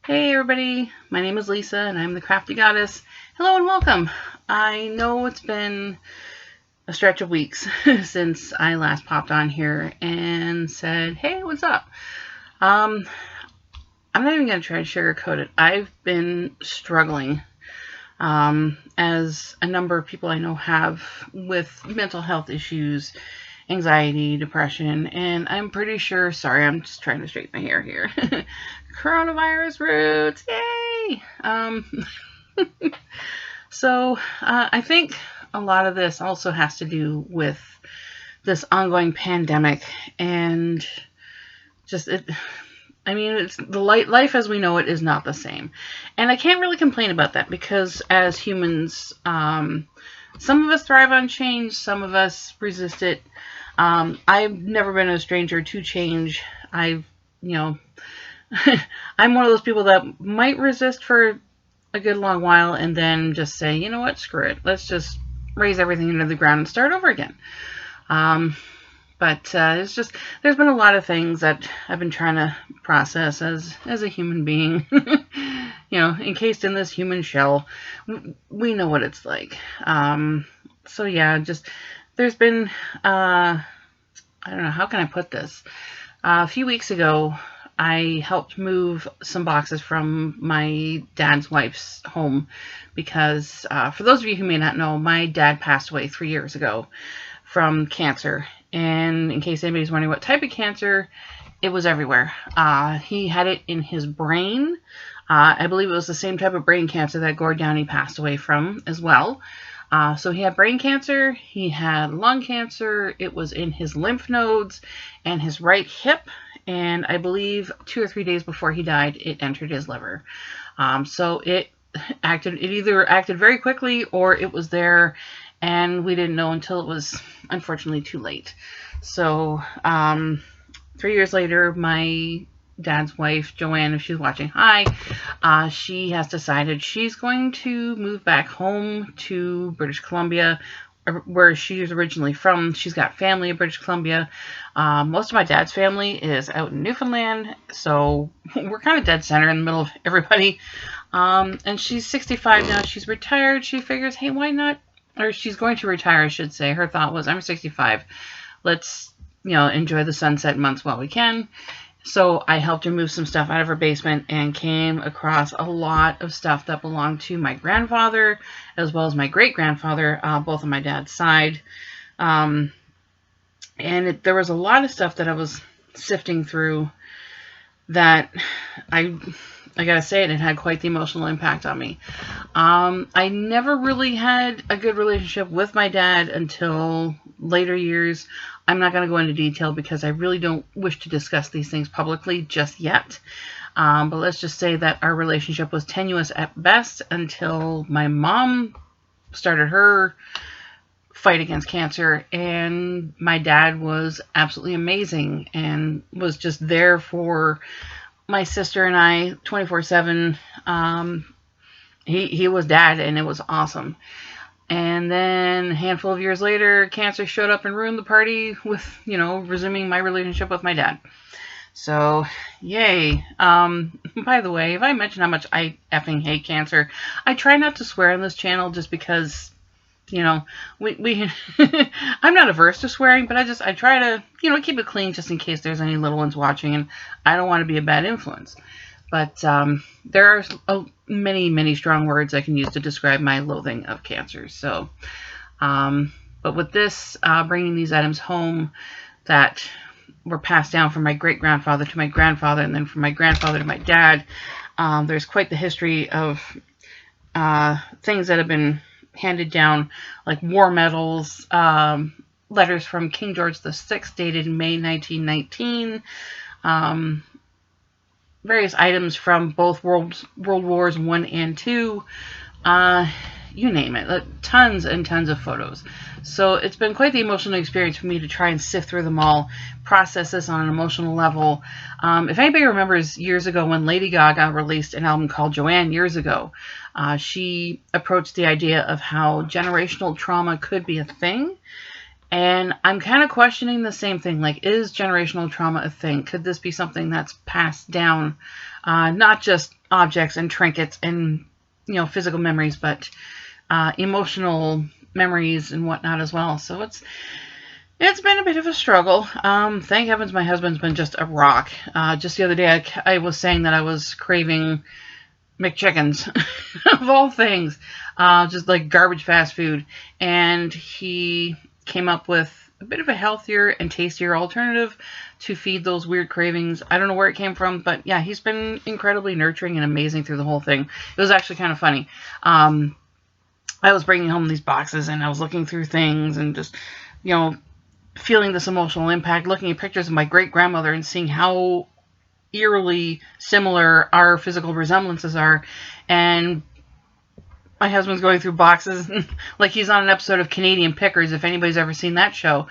Hey everybody, my name is Lisa and I'm the Crafty Goddess. Hello and welcome. I know it's been a stretch of weeks since I last popped on here and said, hey, what's up? Um, I'm not even going to try to sugarcoat it. I've been struggling, as a number of people I know have, with mental health issues, anxiety, depression, and I'm pretty sure, sorry, I'm just trying to straighten my hair here. Coronavirus roots, yay! I think a lot of this also has to do with this ongoing pandemic and just it. I mean, it's the life as we know it is not the same, and I can't really complain about that because as humans, some of us thrive on change, some of us resist it. I've never been a stranger to change. You know, I'm one of those people that might resist for a good long while and then just say, you know what, screw it. Let's just raise everything into the ground and start over again. Um, but it's just, there's been a lot of things that I've been trying to process as a human being. Encased in this human shell, we know what it's like. Just there's been, I don't know, how can I put this? A few weeks ago, I helped move some boxes from my dad's wife's home because, for those of you who may not know, my dad passed away 3 years ago from cancer. And in case anybody's wondering what type of cancer, it was everywhere. He had it in his brain. I believe it was the same type of brain cancer that Gord Downey passed away from as well. So he had brain cancer, he had lung cancer, it was in his lymph nodes and his right hip, and I believe 2 or 3 days before he died, it entered his liver. So it either acted very quickly or it was there and we didn't know until it was unfortunately too late. So 3 years later, my dad's wife, Joanne, if she's watching, hi, she has decided she's going to move back home to British Columbia, where she's originally from. She's got family in British Columbia. Most of my dad's family is out in Newfoundland, so we're kind of dead center in the middle of everybody. And she's 65 now. She's retired. She figures, hey, why not? Or she's going to retire, I should say. Her thought was, I'm 65. Let's, enjoy the sunset months while we can. So I helped her move some stuff out of her basement and came across a lot of stuff that belonged to my grandfather as well as my great-grandfather, both on my dad's side. There was a lot of stuff that I was sifting through that I gotta say it had quite the emotional impact on me. I never really had a good relationship with my dad until later years. I'm not going to go into detail because I really don't wish to discuss these things publicly just yet. But let's just say that our relationship was tenuous at best until my mom started her fight against cancer, and my dad was absolutely amazing and was just there for my sister and I 24/7. He was dad, and it was awesome. And then a handful of years later, cancer showed up and ruined the party with, resuming my relationship with my dad. So, yay. By the way, if I mention how much I effing hate cancer, I try not to swear on this channel just because, we I'm not averse to swearing, but I try to, keep it clean just in case there's any little ones watching, and I don't want to be a bad influence. But there are many, many strong words I can use to describe my loathing of cancer. So, but with this, bringing these items home that were passed down from my great-grandfather to my grandfather, and then from my grandfather to my dad, there's quite the history of things that have been handed down, like war medals, letters from King George VI dated May 1919, various items from both World Wars I and II, you name it, tons and tons of photos. So it's been quite the emotional experience for me to try and sift through them all, process this on an emotional level. If anybody remembers years ago when Lady Gaga released an album called Joanne years ago, she approached the idea of how generational trauma could be a thing. And I'm kind of questioning the same thing. Like, is generational trauma a thing? Could this be something that's passed down, not just objects and trinkets and, physical memories, but emotional memories and whatnot as well. So it's been a bit of a struggle. Thank heavens my husband's been just a rock. Just the other day I was saying that I was craving McChickens of all things, just like garbage fast food, and he came up with a bit of a healthier and tastier alternative to feed those weird cravings. I don't know where it came from, but yeah, he's been incredibly nurturing and amazing through the whole thing. It was actually kind of funny. I was bringing home these boxes and I was looking through things and just, feeling this emotional impact, looking at pictures of my great grandmother and seeing how eerily similar our physical resemblances are. And my husband's going through boxes like he's on an episode of Canadian Pickers, if anybody's ever seen that show.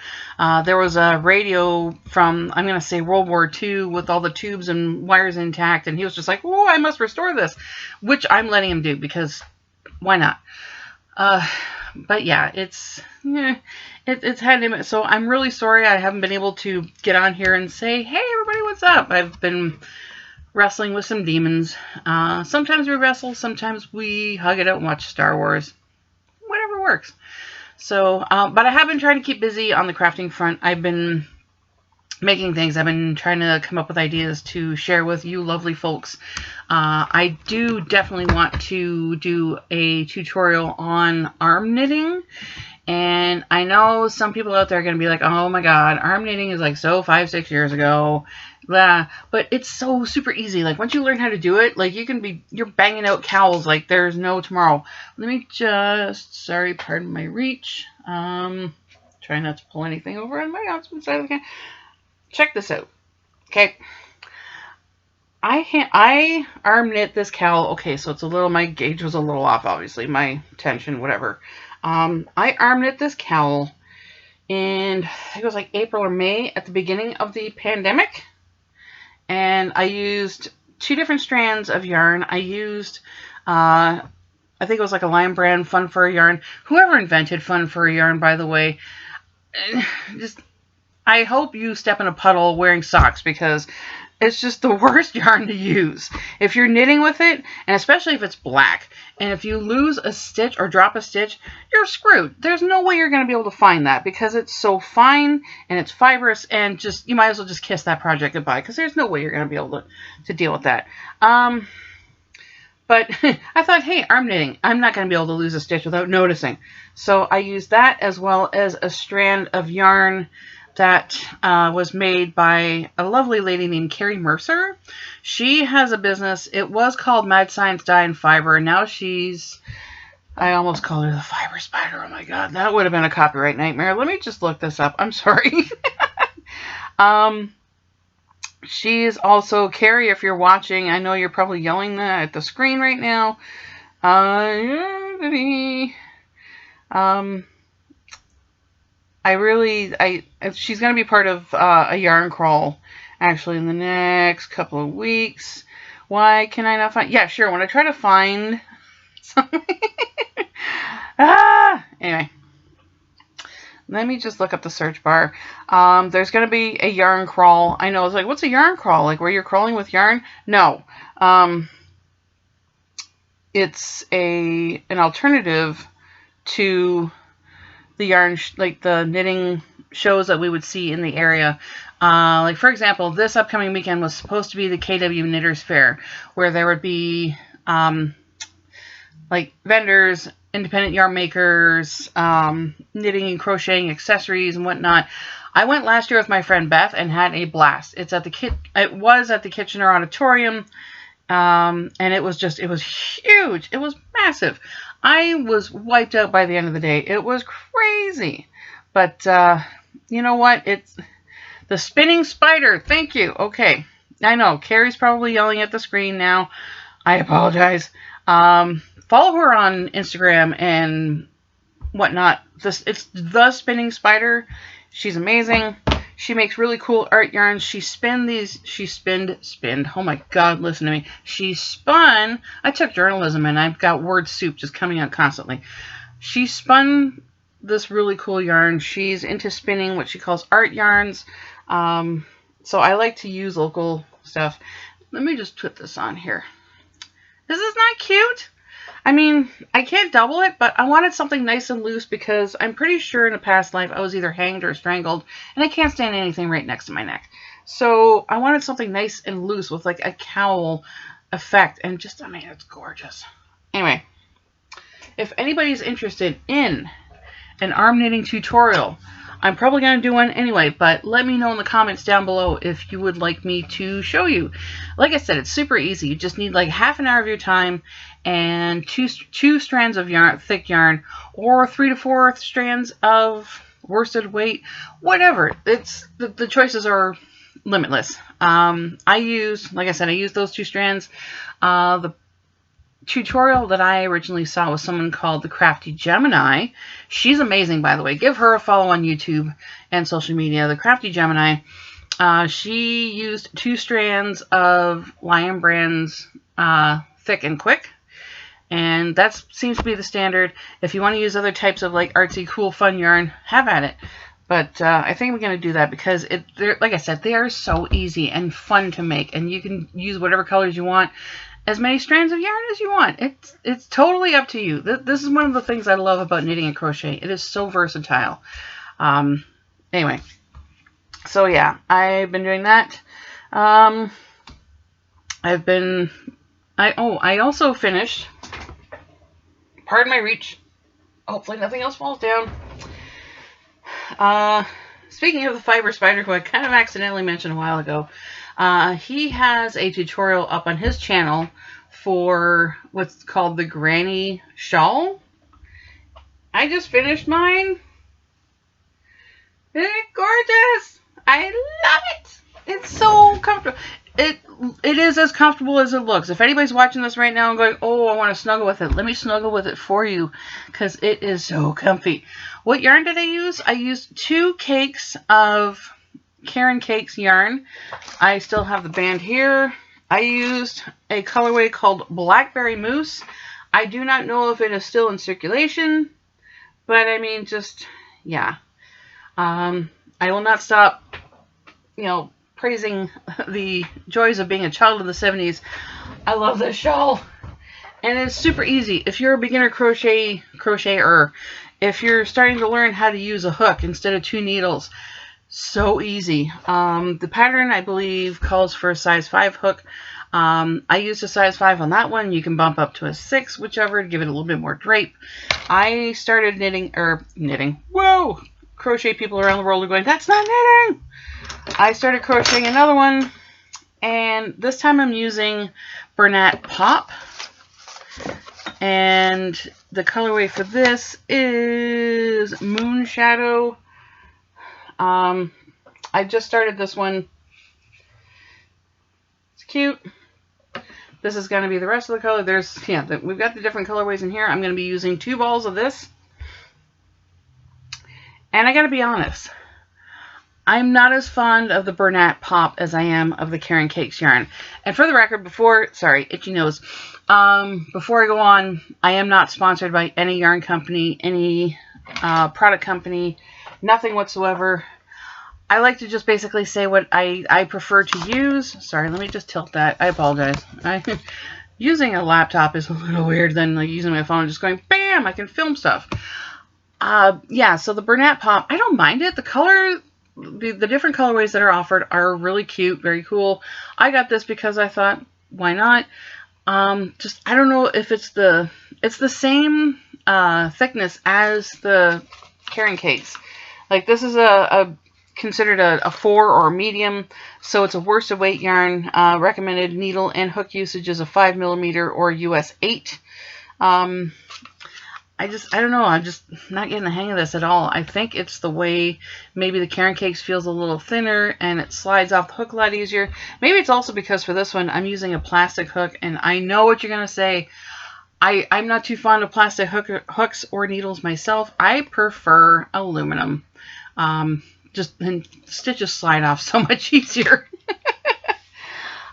There was a radio from, I'm going to say, World War II with all the tubes and wires intact, and he was just like, oh, I must restore this, which I'm letting him do because why not? But yeah, it's had him. So I'm really sorry I haven't been able to get on here and say, hey, everybody, what's up? I've been wrestling with some demons. Sometimes we wrestle, sometimes we hug it out and watch Star Wars. Whatever works. So, but I have been trying to keep busy on the crafting front. I've been making things. I've been trying to come up with ideas to share with you lovely folks. I do definitely want to do a tutorial on arm knitting. And I know some people out there are going to be like, oh my God, arm knitting is like so 5-6 years ago. Blah. But it's so super easy. Like once you learn how to do it, like you're banging out cowls like there's no tomorrow. Let me just, pardon my reach. Try not to pull anything over on my opposite side of the camera. Check this out. Okay. I arm knit this cowl. Okay, so it's a little, my gauge was a little off, obviously. My tension, whatever. I arm knit this cowl in, I think it was like April or May at the beginning of the pandemic. And I used 2 different strands of yarn. I used, I think it was like a Lion Brand Fun Fur yarn. Whoever invented Fun Fur yarn, by the way, I hope you step in a puddle wearing socks because it's just the worst yarn to use. If you're knitting with it, and especially if it's black, and if you lose a stitch or drop a stitch, you're screwed. There's no way you're going to be able to find that because it's so fine and it's fibrous and just, you might as well just kiss that project goodbye because there's no way you're going to be able to deal with that. But I thought, hey, arm knitting, I'm not going to be able to lose a stitch without noticing. So I used that as well as a strand of yarn that was made by a lovely lady named Carrie Mercer. She has a business. It was called Mad Science Dye and Fiber. And now I almost called her the Fiber Spider. Oh my God, that would have been a copyright nightmare. Let me just look this up. I'm sorry. She's also, Carrie, if you're watching, I know you're probably yelling that at the screen right now. She's going to be part of a yarn crawl actually in the next couple of weeks. Why can I not find? Yeah, sure. When I try to find something. Anyway, let me just look up the search bar. There's going to be a yarn crawl. I know it's like, what's a yarn crawl? Like where you're crawling with yarn? No. It's an alternative to the yarn, like the knitting shows that we would see in the area. Like for example, this upcoming weekend was supposed to be the KW Knitters Fair, where there would be like vendors, independent yarn makers, knitting and crocheting accessories and whatnot. I went last year with my friend Beth and had a blast. It was at the Kitchener Auditorium, and it was huge. It was massive. I was wiped out by the end of the day. It was crazy. But you know what? It's the spinning spider. Thank you. Okay. I know. Carrie's probably yelling at the screen now. I apologize. Follow her on Instagram and whatnot. It's the spinning spider. She's amazing. She makes really cool art yarns. She spinned. Oh my God, listen to me. She spun. I took journalism and I've got word soup just coming out constantly. She spun this really cool yarn. She's into spinning what she calls art yarns. So I like to use local stuff. Let me just put this on here. This is not cute. I mean, I can't double it, but I wanted something nice and loose because I'm pretty sure in a past life I was either hanged or strangled, and I can't stand anything right next to my neck. So I wanted something nice and loose with like a cowl effect, and just, I mean, it's gorgeous. Anyway, if anybody's interested in an arm knitting tutorial, I'm probably going to do one anyway, but let me know in the comments down below if you would like me to show you. Like I said, it's super easy. You just need like half an hour of your time and two strands of yarn, thick yarn, or 3 to 4 strands of worsted weight, whatever. It's the choices are limitless. I use, like I said, I use those 2 strands. The tutorial that I originally saw was someone called the Crafty Gemini. She's amazing, by the way. Give her a follow on YouTube and social media. The Crafty Gemini. She used 2 strands of Lion Brand's Thick and Quick, and that seems to be the standard. If you want to use other types of like artsy, cool, fun yarn, have at it. But I think we're going to do that because like I said, they are so easy and fun to make, and you can use whatever colors you want. As many strands of yarn as you want. It's totally up to you. This is one of the things I love about knitting and crochet. It is so versatile. Anyway, so yeah, I've been doing that. I also finished, pardon my reach, hopefully nothing else falls down. Speaking of the fiber spider, who I kind of accidentally mentioned a while ago, he has a tutorial up on his channel for what's called the Granny Shawl. I just finished mine. Isn't it gorgeous? I love it. It's so comfortable. It is as comfortable as it looks. If anybody's watching this right now and going, oh, I want to snuggle with it, let me snuggle with it for you because it is so comfy. What yarn did I use? I used 2 cakes of Karen Cakes yarn. I still have the band here. I used a colorway called Blackberry Mousse. I do not know if it is still in circulation, but I mean, just, yeah. I will not stop, praising the joys of being a child of the 70s. I love this shawl. And it's super easy. If you're a beginner crocheter, if you're starting to learn how to use a hook instead of 2 needles, so easy. The pattern, I believe, calls for a size 5 hook. I used a size 5 on that one. You can bump up to a 6, whichever, to give it a little bit more drape. I started knitting. Whoa! Crochet people around the world are going, that's not knitting! I started crocheting another one, and this time I'm using Bernat Pop. And the colorway for this is Moon Shadow. I just started this one. It's cute. This is going to be the rest of the color. We've got the different colorways in here. I'm going to be using 2 balls of this. And I got to be honest, I'm not as fond of the Bernat Pop as I am of the Karen Cakes yarn. And for the record, sorry, itchy nose. Before I go on, I am not sponsored by any yarn company, any product company, nothing whatsoever. I like to just basically say what I prefer to use. Sorry, let me just tilt that. I apologize. Using a laptop is a little weird than like using my phone and just going, bam, I can film stuff. Yeah, so the Bernat Pop, I don't mind it. The color, the different colorways that are offered are really cute, very cool. I got this because I thought, why not? I don't know if it's the same thickness as the Karen Cakes. Like, this is considered a 4 or a medium, so it's a worsted weight yarn. Recommended needle and hook usage is a 5mm or US 8. I don't know. I'm just not getting the hang of this at all. I think it's the way maybe the Karen Cakes feels a little thinner and it slides off the hook a lot easier. Maybe it's also because for this one I'm using a plastic hook, and I know what you're going to say. I'm not too fond of plastic hooks or needles myself. I prefer aluminum. And stitches slide off so much easier.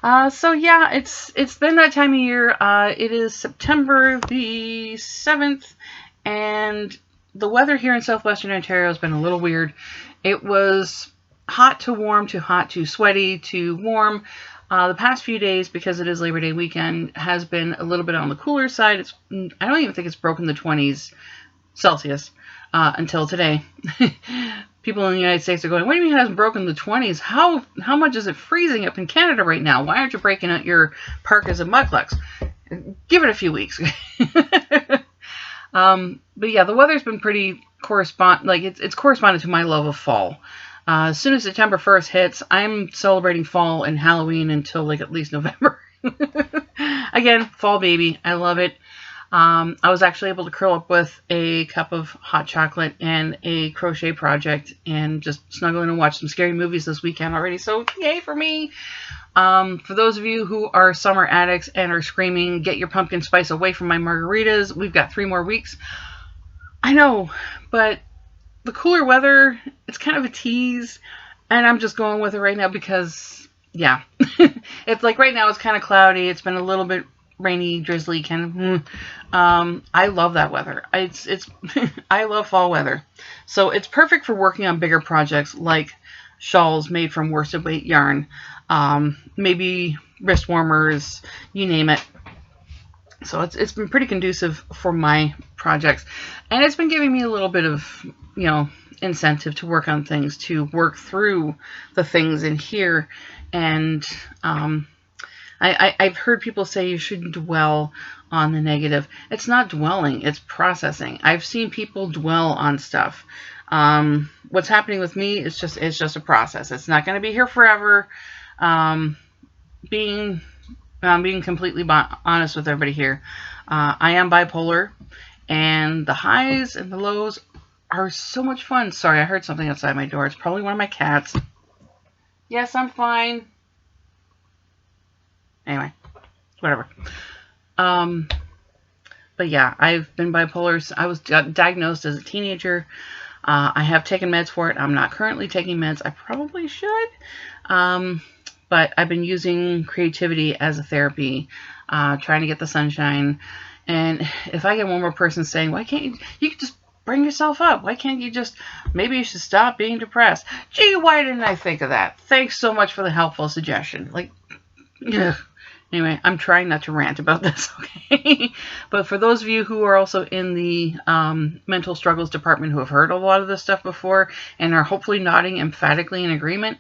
So yeah, it's been that time of year. It is September the 7th, and the weather here in southwestern Ontario has been a little weird. It was hot to warm to hot to sweaty to warm. The past few days, because it is Labor Day weekend, has been a little bit on the cooler side. I don't even think it's broken the 20s Celsius until today. People in the United States are going, what do you mean it hasn't broken the 20s? How much is it freezing up in Canada right now? Why aren't you breaking out your parkas and mudclucks? Give it a few weeks. But yeah, the weather's been pretty it's corresponded to my love of fall. As soon as September 1st hits, I'm celebrating fall and Halloween until like at least November. Again, fall baby. I love it. I was actually able to curl up with a cup of hot chocolate and a crochet project and just snuggle in and watch some scary movies this weekend already. So yay for me. For those of you who are summer addicts and are screaming, get your pumpkin spice away from my margaritas, we've got 3 more weeks. I know, but the cooler weather, it's kind of a tease, and I'm just going with it right now because, yeah. It's like right now it's kind of cloudy. It's been a little bit rainy, drizzly, kind of. I love that weather. It's I love fall weather. So it's perfect for working on bigger projects like shawls made from worsted weight yarn, maybe wrist warmers, you name it. So it's been pretty conducive for my projects, and it's been giving me a little bit of, incentive to work on things, to work through the things in here. And I've heard people say you shouldn't dwell on the negative. It's not dwelling, it's processing. I've seen people dwell on stuff. What's happening with me is just a process. It's not going to be here forever. Being completely honest with everybody here, I am bipolar, and the highs and the lows are so much fun. Sorry, I heard something outside my door. It's probably one of my cats. Yes, I'm fine. Anyway, whatever. But yeah, I've been bipolar. I was diagnosed as a teenager. I have taken meds for it. I'm not currently taking meds. I probably should. But I've been using creativity as a therapy, trying to get the sunshine. And if I get one more person saying, why can't you can just bring yourself up? Why can't you just, maybe you should stop being depressed? Gee, why didn't I think of that? Thanks so much for the helpful suggestion. Ugh. Anyway, I'm trying not to rant about this, okay? But for those of you who are also in the mental struggles department who have heard a lot of this stuff before and are hopefully nodding emphatically in agreement,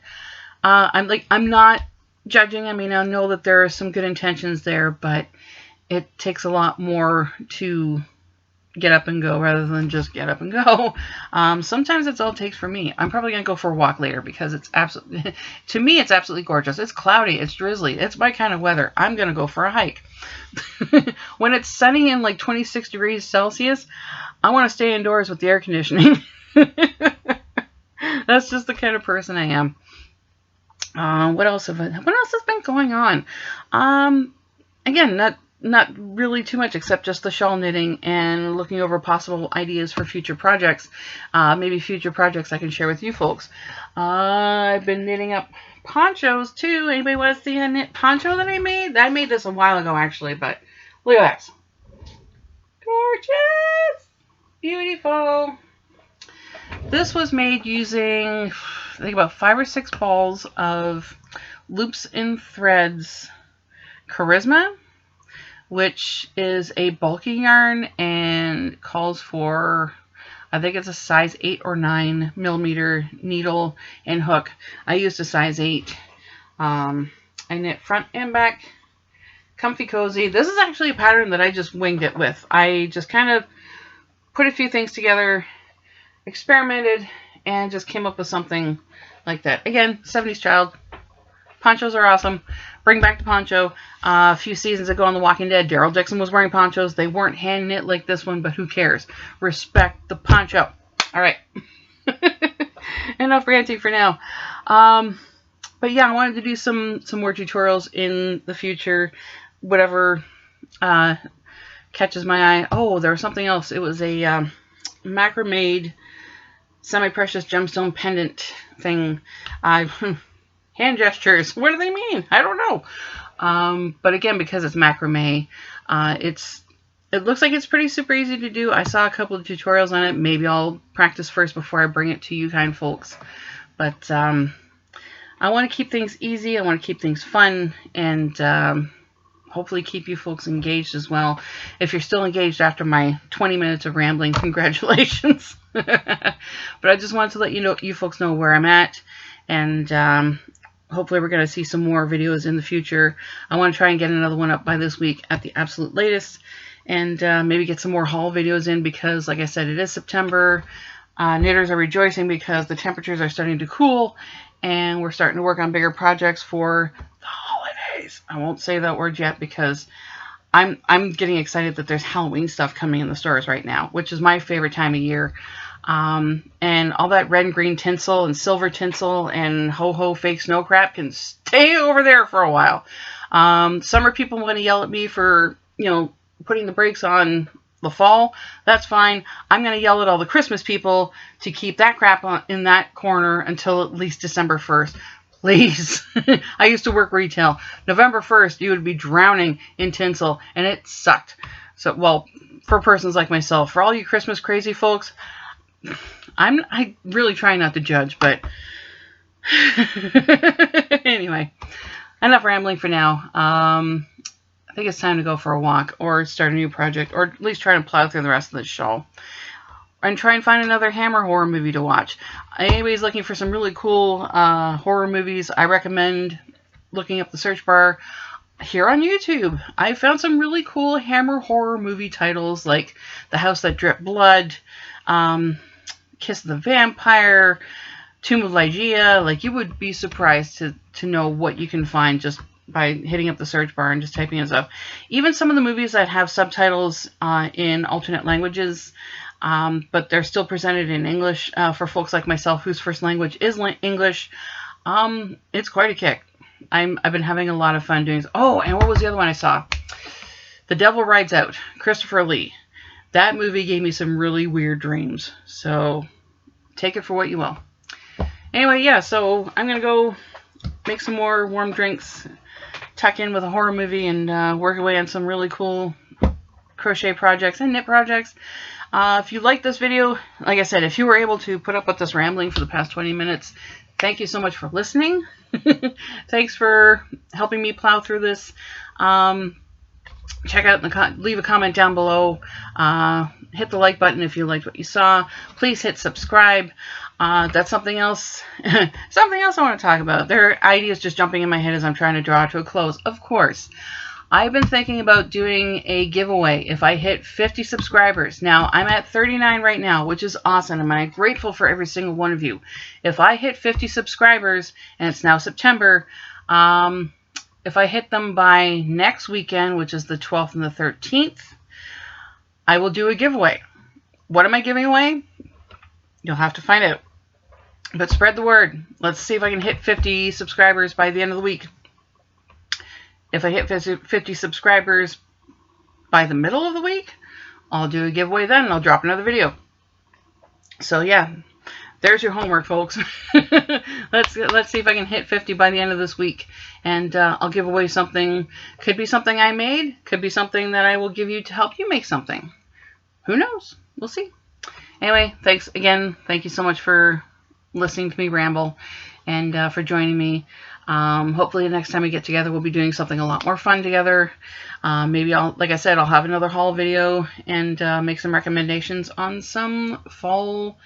I'm not judging. I mean, I know that there are some good intentions there, but it takes a lot more to get up and go rather than just get up and go. Sometimes it's all it takes for me. I'm probably going to go for a walk later because it's absolutely, to me, it's absolutely gorgeous. It's cloudy. It's drizzly. It's my kind of weather. I'm going to go for a hike. When it's sunny and like 26 degrees Celsius, I want to stay indoors with the air conditioning. That's just the kind of person I am. What else has been going on? Again, not really too much except just the shawl knitting and looking over possible ideas for future projects. Maybe future projects I can share with you folks. I've been knitting up ponchos too. Anybody want to see a knit poncho that I made? I made this a while ago actually, but look at that. Gorgeous! Beautiful! This was made using, I think, about 5 or 6 balls of Loops and Threads Charisma, which is a bulky yarn and calls for, I think it's a size 8 or 9 millimeter needle and hook. I used a size 8. I knit front and back, comfy cozy. This is actually a pattern that I just winged it with. I just kind of put a few things together, experimented, and just came up with something like that. Again, 70s child. Ponchos are awesome. Bring back the poncho. A few seasons ago on The Walking Dead, Daryl Dixon was wearing ponchos. They weren't hand knit like this one, but who cares? Respect the poncho. All right. Enough ranting for now. But yeah, I wanted to do some more tutorials in the future. Whatever catches my eye. Oh, there was something else. It was a macrame semi-precious gemstone pendant thing. Hand gestures. What do they mean? I don't know. But again, because it's macrame, it looks like it's pretty super easy to do. I saw a couple of tutorials on it. Maybe I'll practice first before I bring it to you kind folks. But I want to keep things easy. I want to keep things fun, and hopefully keep you folks engaged as well. If you're still engaged after my 20 minutes of rambling, congratulations. But I just wanted to let you folks know where I'm at, and hopefully we're going to see some more videos in the future. I want to try and get another one up by this week at the absolute latest, and maybe get some more haul videos in, because like I said, it is September. Knitters are rejoicing because the temperatures are starting to cool, and we're starting to work on bigger projects for the holidays. I won't say that word yet, because I'm getting excited that there's Halloween stuff coming in the stores right now, which is my favorite time of year. And all that red and green tinsel and silver tinsel and ho-ho fake snow crap can stay over there for a while. Summer people want to yell at me for, putting the brakes on the fall. That's fine. I'm going to yell at all the Christmas people to keep that crap in that corner until at least December 1st. Please. I used to work retail. November 1st, you would be drowning in tinsel, and it sucked. So, well, for persons like myself, for all you Christmas crazy folks, I really try not to judge, but anyway, enough rambling for now. I think it's time to go for a walk, or start a new project, or at least try to plow through the rest of the show, and try and find another Hammer horror movie to watch. Anybody's looking for some really cool horror movies, I recommend looking up the search bar here on YouTube. I found some really cool Hammer horror movie titles, like The House That Dripped Blood, Kiss of the Vampire, Tomb of Lygia. Like, you would be surprised to know what you can find just by hitting up the search bar and just typing in stuff. Even some of the movies that have subtitles in alternate languages, but they're still presented in English for folks like myself whose first language is English. It's quite a kick. I've been having a lot of fun doing this. Oh, and what was the other one I saw? The Devil Rides Out, Christopher Lee. That movie gave me some really weird dreams. So take it for what you will. Anyway, yeah, so I'm going to go make some more warm drinks, tuck in with a horror movie, and work away on some really cool crochet projects and knit projects. If you like this video, like I said, if you were able to put up with this rambling for the past 20 minutes, thank you so much for listening. Thanks for helping me plow through this. Check out leave a comment down below. Hit the like button if you liked what you saw. Please hit subscribe. That's something else. Something else I want to talk about. There are ideas just jumping in my head as I'm trying to draw to a close. Of course, I've been thinking about doing a giveaway if I hit 50 subscribers. Now, I'm at 39 right now, which is awesome, and I'm grateful for every single one of you. If I hit 50 subscribers, and it's now September, if I hit them by next weekend, which is the 12th and the 13th, I will do a giveaway. What am I giving away? You'll have to find out. But spread the word. Let's see if I can hit 50 subscribers by the end of the week. If I hit 50 subscribers by the middle of the week, I'll do a giveaway then, and I'll drop another video. So yeah, there's your homework, folks. Let's see if I can hit 50 by the end of this week, and I'll give away something. Could be something I made. Could be something that I will give you to help you make something. Who knows? We'll see. Anyway, thanks again. Thank you so much for listening to me ramble, and for joining me. Hopefully the next time we get together, we'll be doing something a lot more fun together. Maybe like I said, I'll have another haul video and make some recommendations on some fall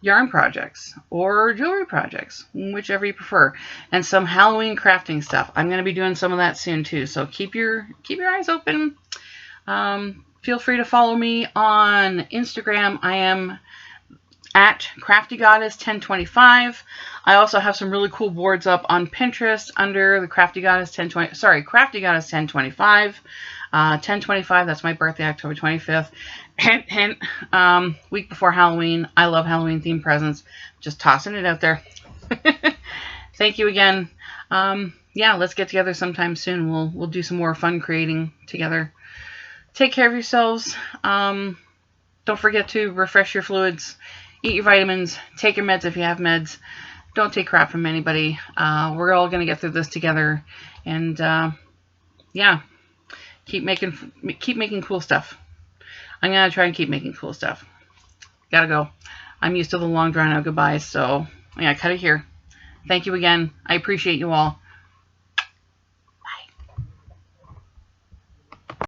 yarn projects or jewelry projects, whichever you prefer, and some Halloween crafting stuff. I'm going to be doing some of that soon too, so keep your eyes open. Feel free to follow me on Instagram. I am at Crafty Goddess 1025. I also have some really cool boards up on Pinterest under the Crafty Goddess 1025. 1025, that's my birthday, October 25th. Hint, hint. Week before Halloween. I love Halloween themed presents. Just tossing it out there. Thank you again. Yeah, let's get together sometime soon. We'll do some more fun creating together. Take care of yourselves. Don't forget to refresh your fluids. Eat your vitamins. Take your meds if you have meds. Don't take crap from anybody. We're all going to get through this together. And, yeah, keep making cool stuff. I'm going to try and keep making cool stuff. Gotta go. I'm used to the long drawn out goodbyes, so I gotta cut it here. Thank you again. I appreciate you all.